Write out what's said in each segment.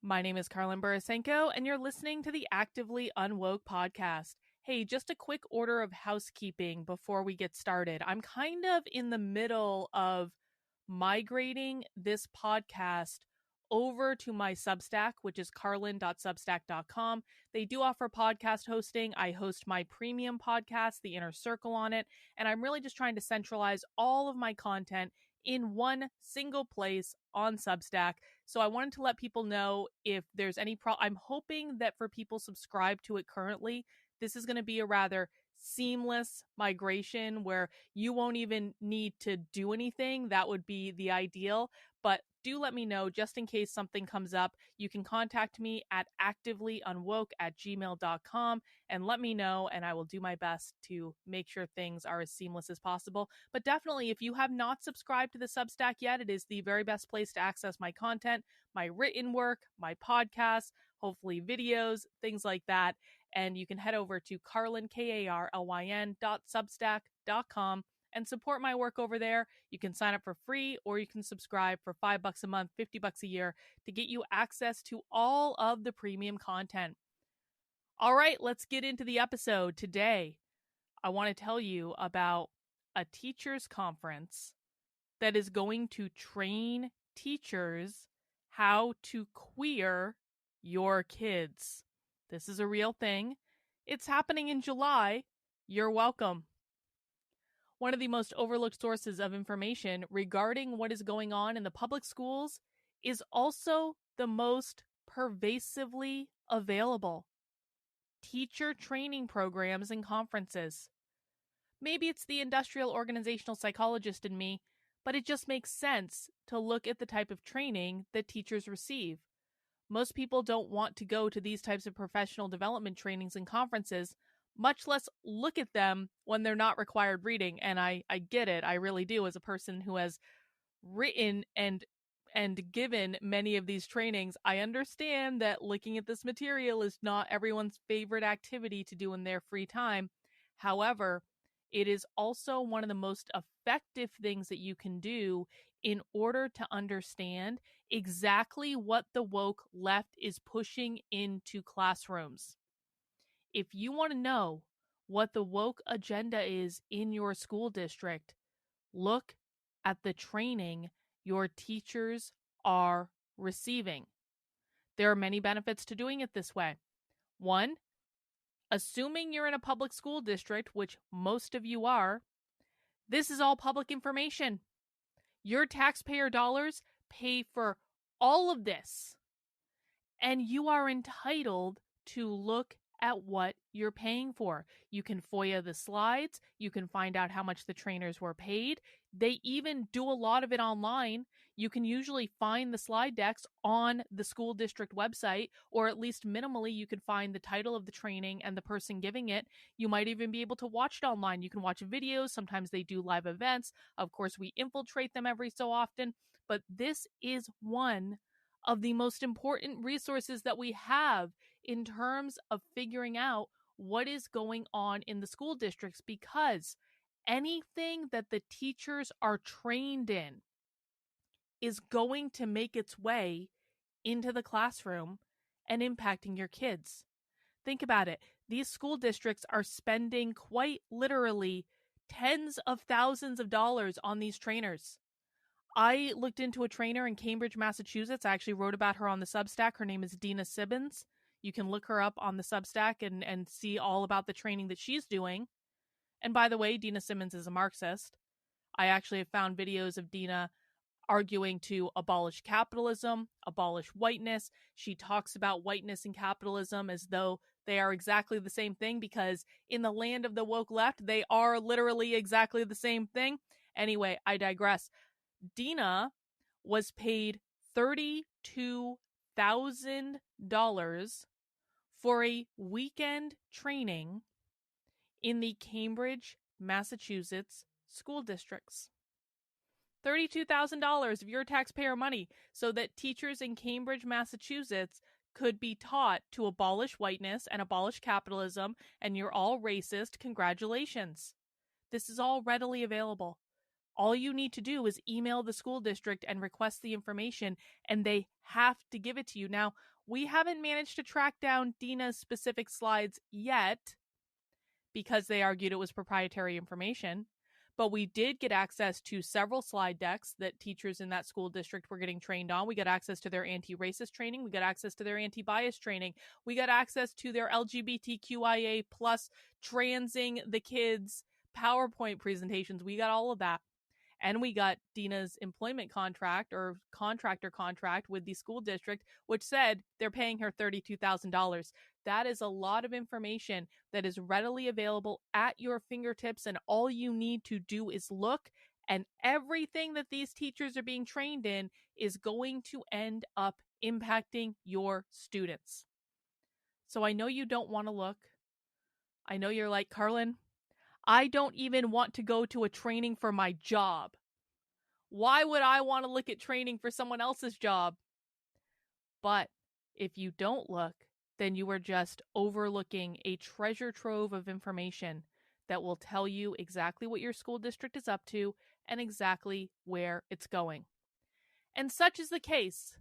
My name is Carlin Burisenko, and you're listening to the Actively Unwoke podcast. Hey, just a quick order of housekeeping before we get started. I'm kind of in the middle of migrating this podcast over to my Substack, which is carlin.substack.com. They do offer podcast hosting. I host my premium podcast, The Inner Circle, on it, and I'm really just trying to centralize all of my content in one single place on Substack. So I wanted to let people know if there's any I'm hoping that for people subscribed to it currently, this is going to be a rather seamless migration where you won't even need to do anything. That would be the ideal. But do let me know just in case something comes up. You can contact me at activelyunwoke@gmail.com and let me know, and I will do my best to make sure things are as seamless as possible. But definitely, if you have not subscribed to the Substack yet, it is the very best place to access my content, my written work, my podcasts, hopefully videos, things like that. And you can head over to carlin.substack.com and support my work over there. You can sign up for free, or you can subscribe for $5 a month, $50 a year to get you access to all of the premium content. All right, let's get into the episode. Today, I want to tell you about a teachers conference that is going to train teachers how to queer your kids. This is a real thing. It's happening in July. You're welcome. One of the most overlooked sources of information regarding what is going on in the public schools is also the most pervasively available: teacher training programs and conferences. Maybe it's the industrial organizational psychologist in me, but it just makes sense to look at the type of training that teachers receive. Most people don't want to go to these types of professional development trainings and conferences, much less look at them when they're not required reading. And I get it. I really do. As a person who has written and given many of these trainings, I understand that looking at this material is not everyone's favorite activity to do in their free time. However, it is also one of the most effective things that you can do in order to understand exactly what the woke left is pushing into classrooms. If you want to know what the woke agenda is in your school district, look at the training your teachers are receiving. There are many benefits to doing it this way. One, assuming you're in a public school district, which most of you are, this is all public information. Your taxpayer dollars pay for all of this, and you are entitled to look at what you're paying for. You can FOIA the slides. You can find out how much the trainers were paid. They even do a lot of it online. You can usually find the slide decks on the school district website, or at least minimally, you can find the title of the training and the person giving it. You might even be able to watch it online. You can watch videos. Sometimes they do live events. Of course, we infiltrate them every so often, but this is one of the most important resources that we have in terms of figuring out what is going on in the school districts, because anything that the teachers are trained in is going to make its way into the classroom and impacting your kids. Think about it. These school districts are spending quite literally tens of thousands of dollars on these trainers. I looked into a trainer in Cambridge, Massachusetts. I actually wrote about her on the Substack. Her name is Dina Sibbins. You can look her up on the Substack and see all about the training that she's doing. And by the way, Dina Simmons is a Marxist. I actually have found videos of Dina arguing to abolish capitalism, abolish whiteness. She talks about whiteness and capitalism as though they are exactly the same thing, because in the land of the woke left, they are literally exactly the same thing. Anyway, I digress. Dina was paid $32,000 for a weekend training in the Cambridge, Massachusetts school districts. $32,000 of your taxpayer money so that teachers in Cambridge, Massachusetts could be taught to abolish whiteness and abolish capitalism, and you're all racist. Congratulations. This is all readily available. All you need to do is email the school district and request the information, and they have to give it to you. Now, we haven't managed to track down Dina's specific slides yet because they argued it was proprietary information. But we did get access to several slide decks that teachers in that school district were getting trained on. We got access to their anti-racist training. We got access to their anti-bias training. We got access to their LGBTQIA plus transing the kids PowerPoint presentations. We got all of that. And we got Dina's employment contract or contractor contract with the school district, which said they're paying her $32,000. That is a lot of information that is readily available at your fingertips, and all you need to do is look, and everything that these teachers are being trained in is going to end up impacting your students. So I know you don't want to look. I know you're like, Carlin, I don't even want to go to a training for my job. Why would I want to look at training for someone else's job? But if you don't look, then you are just overlooking a treasure trove of information that will tell you exactly what your school district is up to and exactly where it's going. And such is the case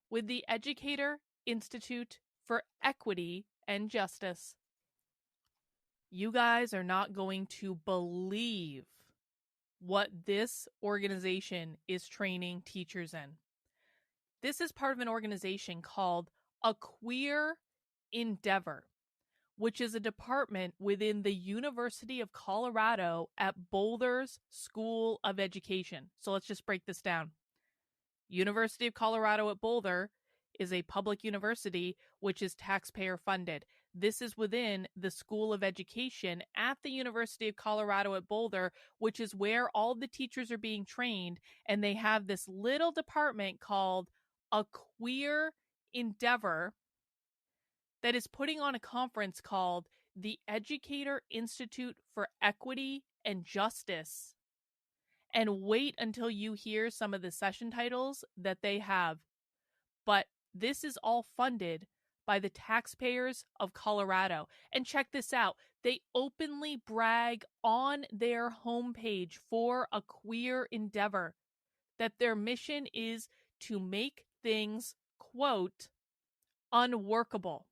with the Educator Institute for Equity and Justice. You guys are not going to believe what this organization is training teachers in. This is part of an organization called A Queer Endeavor, which is a department within the University of Colorado at Boulder's School of Education. So let's just break this down. University of Colorado at Boulder is a public university which is taxpayer funded. This is within the School of Education at the University of Colorado at Boulder, which is where all the teachers are being trained, and they have this little department called A Queer Endeavor that is putting on a conference called the Educator Institute for Equity and Justice. And wait until you hear some of the session titles that they have. But this is all funded by the taxpayers of Colorado. And check this out. They openly brag on their homepage for A Queer Endeavor that their mission is to make things, quote, unworkable.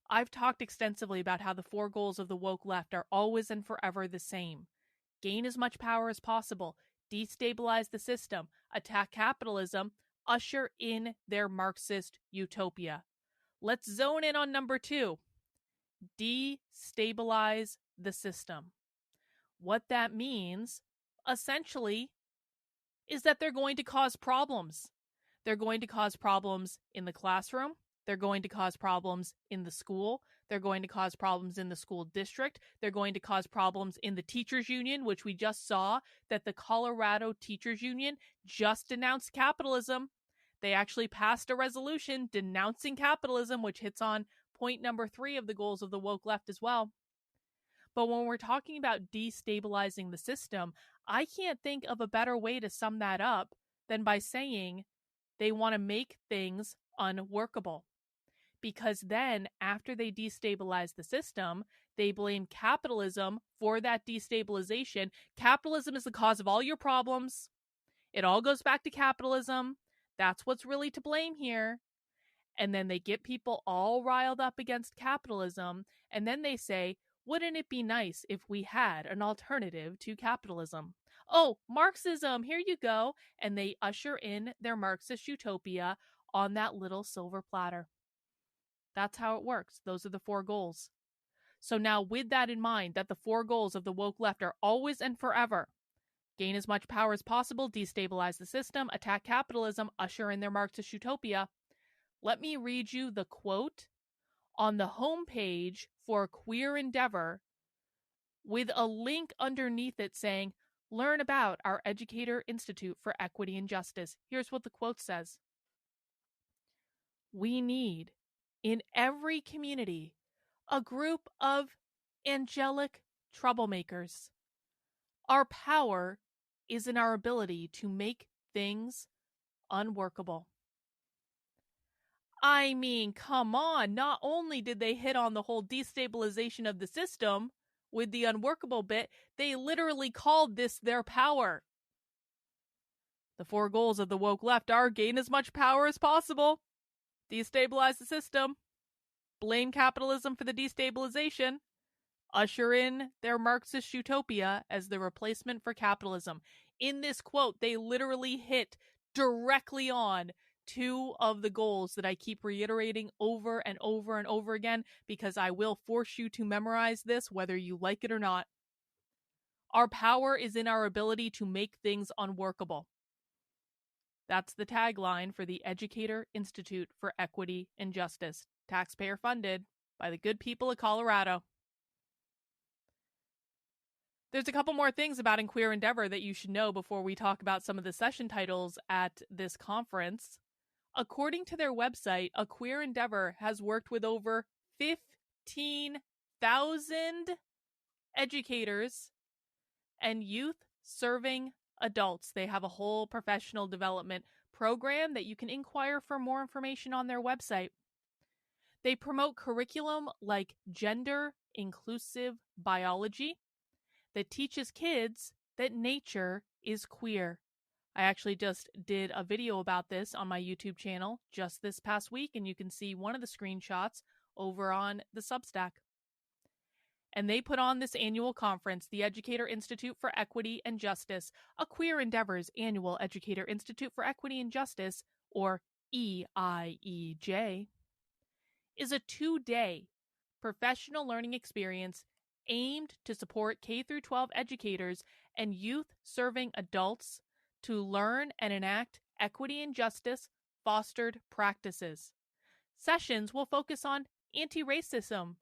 I've talked extensively about how the 4 goals of the woke left are always and forever the same. Gain as much power as possible, destabilize the system, attack capitalism, usher in their Marxist utopia. Let's zone in on number 2. Destabilize the system. What that means, essentially, is that they're going to cause problems. They're going to cause problems in the classroom. They're going to cause problems in the school. They're going to cause problems in the school district. They're going to cause problems in the teachers union, which we just saw that the Colorado Teachers Union just denounced capitalism. They actually passed a resolution denouncing capitalism, which hits on point number 3 of the goals of the woke left as well. But when we're talking about destabilizing the system, I can't think of a better way to sum that up than by saying they want to make things unworkable. Because then, after they destabilize the system, they blame capitalism for that destabilization. Capitalism is the cause of all your problems. It all goes back to capitalism. That's what's really to blame here. And then they get people all riled up against capitalism. And then they say, wouldn't it be nice if we had an alternative to capitalism? Oh, Marxism, here you go. And they usher in their Marxist utopia on that little silver platter. That's how it works. Those are the 4 goals. So now, with that in mind, that the 4 goals of the woke left are always and forever: gain as much power as possible, destabilize the system, attack capitalism, usher in their Marxist utopia. Let me read you the quote on the homepage for Queer Endeavor with a link underneath it saying, learn about our Educator Institute for Equity and Justice. Here's what the quote says. We need, in every community, a group of angelic troublemakers. Our power is in our ability to make things unworkable. I mean, come on. Not only did they hit on the whole destabilization of the system, with the unworkable bit, they literally called this their power. The 4 goals of the woke left are gain as much power as possible, destabilize the system, blame capitalism for the destabilization, usher in their Marxist utopia as the replacement for capitalism. In this quote, they literally hit directly on 2 of the goals that I keep reiterating over and over and over again, because I will force you to memorize this whether you like it or not. Our power is in our ability to make things unworkable. That's the tagline for the Educator Institute for Equity and Justice, taxpayer funded by the good people of Colorado. There's a couple more things about In Queer Endeavor that you should know before we talk about some of the session titles at this conference. According to their website, A Queer Endeavor has worked with over 15,000 educators and youth serving adults. They have a whole professional development program that you can inquire for more information on their website. They promote curriculum like gender inclusive biology that teaches kids that nature is queer. I actually just did a video about this on my YouTube channel just this past week, and you can see one of the screenshots over on the Substack. And they put on this annual conference, the Educator Institute for Equity and Justice, A Queer Endeavor's annual Educator Institute for Equity and Justice, or EIEJ, is a 2-day professional learning experience aimed to support K-12 educators and youth serving adults to learn and enact equity and justice fostered practices. Sessions will focus on anti-racism,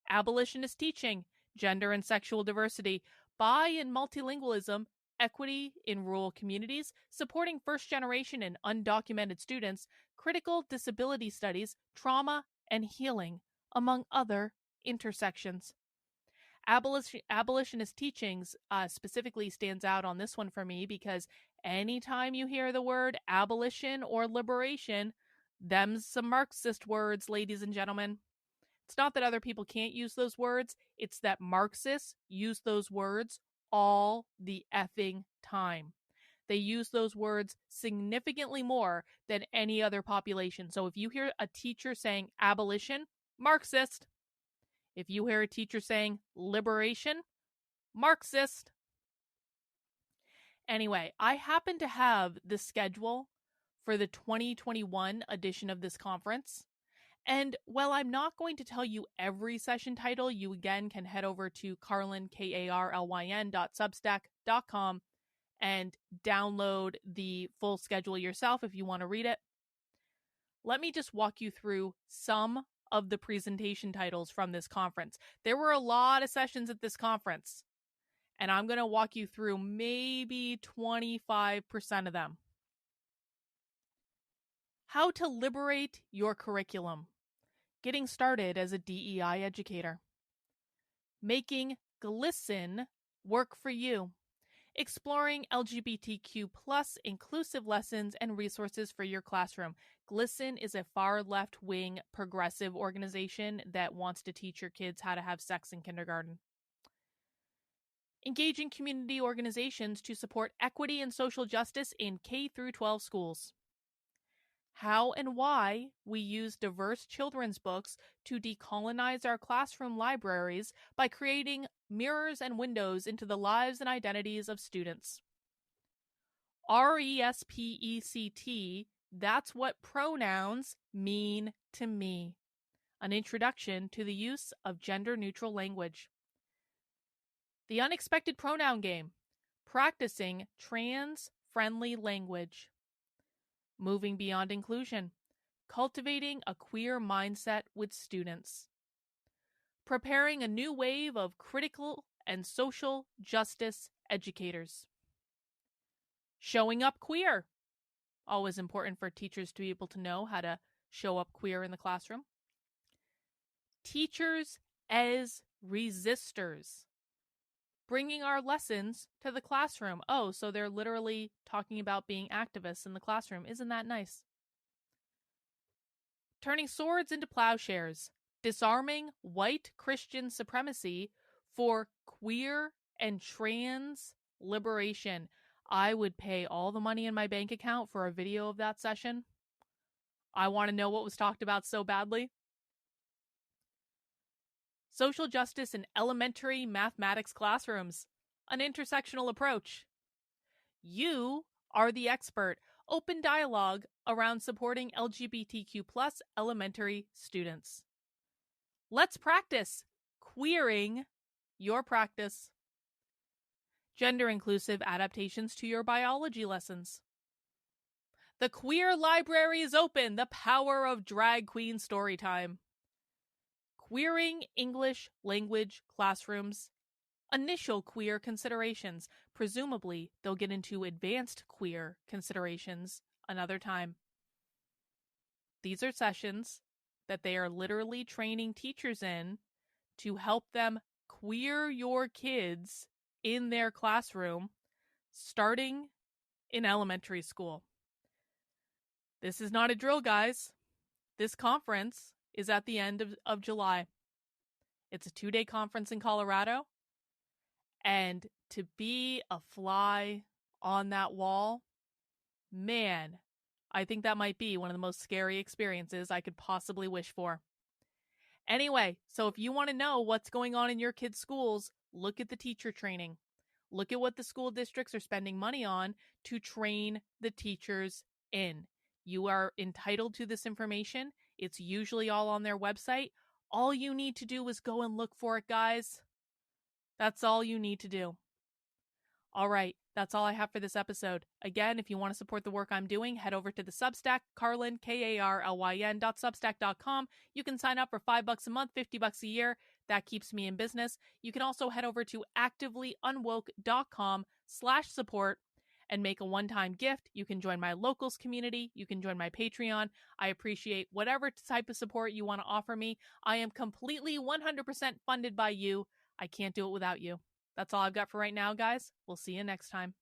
abolitionist teaching, gender and sexual diversity, bi and multilingualism, equity in rural communities, supporting first-generation and undocumented students, critical disability studies, trauma, and healing, among other intersections. Abolitionist teachings specifically stands out on this one for me because anytime you hear the word abolition or liberation, them's some Marxist words, ladies and gentlemen. It's not that other people can't use those words, it's that Marxists use those words all the effing time. They use those words significantly more than any other population. So if you hear a teacher saying abolition, Marxist. If you hear a teacher saying liberation, Marxist. Anyway, I happen to have the schedule for the 2021 edition of this conference. And while I'm not going to tell you every session title, you again can head over to Karlyn, KARLYN.substack.com and download the full schedule yourself if you want to read it. Let me just walk you through some of the presentation titles from this conference. There were a lot of sessions at this conference, and I'm going to walk you through maybe 25% of them. How to liberate your curriculum. Getting started as a DEI educator. Making GLSEN work for you. Exploring LGBTQ plus inclusive lessons and resources for your classroom. GLSEN is a far left-wing progressive organization that wants to teach your kids how to have sex in kindergarten. Engaging community organizations to support equity and social justice in K-12 schools. How and why we use diverse children's books to decolonize our classroom libraries by creating mirrors and windows into the lives and identities of students. RESPECT, that's what pronouns mean to me. An introduction to the use of gender-neutral language. The unexpected pronoun game. Practicing trans-friendly language. Moving beyond inclusion. Cultivating a queer mindset with students. Preparing a new wave of critical and social justice educators. Showing up queer. Always important for teachers to be able to know how to show up queer in the classroom. Teachers as resistors. Bringing our lessons to the classroom. Oh, so they're literally talking about being activists in the classroom. Isn't that nice? Turning swords into plowshares. Disarming white Christian supremacy for queer and trans liberation. I would pay all the money in my bank account for a video of that session. I want to know what was talked about so badly. Social justice in elementary mathematics classrooms, an intersectional approach. You are the expert. Open dialogue around supporting LGBTQ plus elementary students. Let's practice queering your practice. Gender inclusive adaptations to your biology lessons. The queer library is open. The power of drag queen story time. Queering English language classrooms. Initial queer considerations. Presumably, they'll get into advanced queer considerations another time. These are sessions that they are literally training teachers in to help them queer your kids in their classroom starting in elementary school. This is not a drill, guys. This conference is at the end of July. It's a 2-day conference in Colorado. And to be a fly on that wall, man, I think that might be one of the most scary experiences I could possibly wish for. Anyway, so if you want to know what's going on in your kids' schools, look at the teacher training. Look at what the school districts are spending money on to train the teachers in. You are entitled to this information. It's usually all on their website. All you need to do is go and look for it, guys. That's all you need to do. All right, that's all I have for this episode. Again, if you want to support the work I'm doing, head over to the Substack, Carlyn, KARLYN.substack.com. You can sign up for $5 a month, $50 a year. That keeps me in business. You can also head over to activelyunwoke.com/support and make a one-time gift. You can join my locals community. You can join my Patreon. I appreciate whatever type of support you want to offer me. I am completely 100% funded by you. I can't do it without you. That's all I've got for right now, guys. We'll see you next time.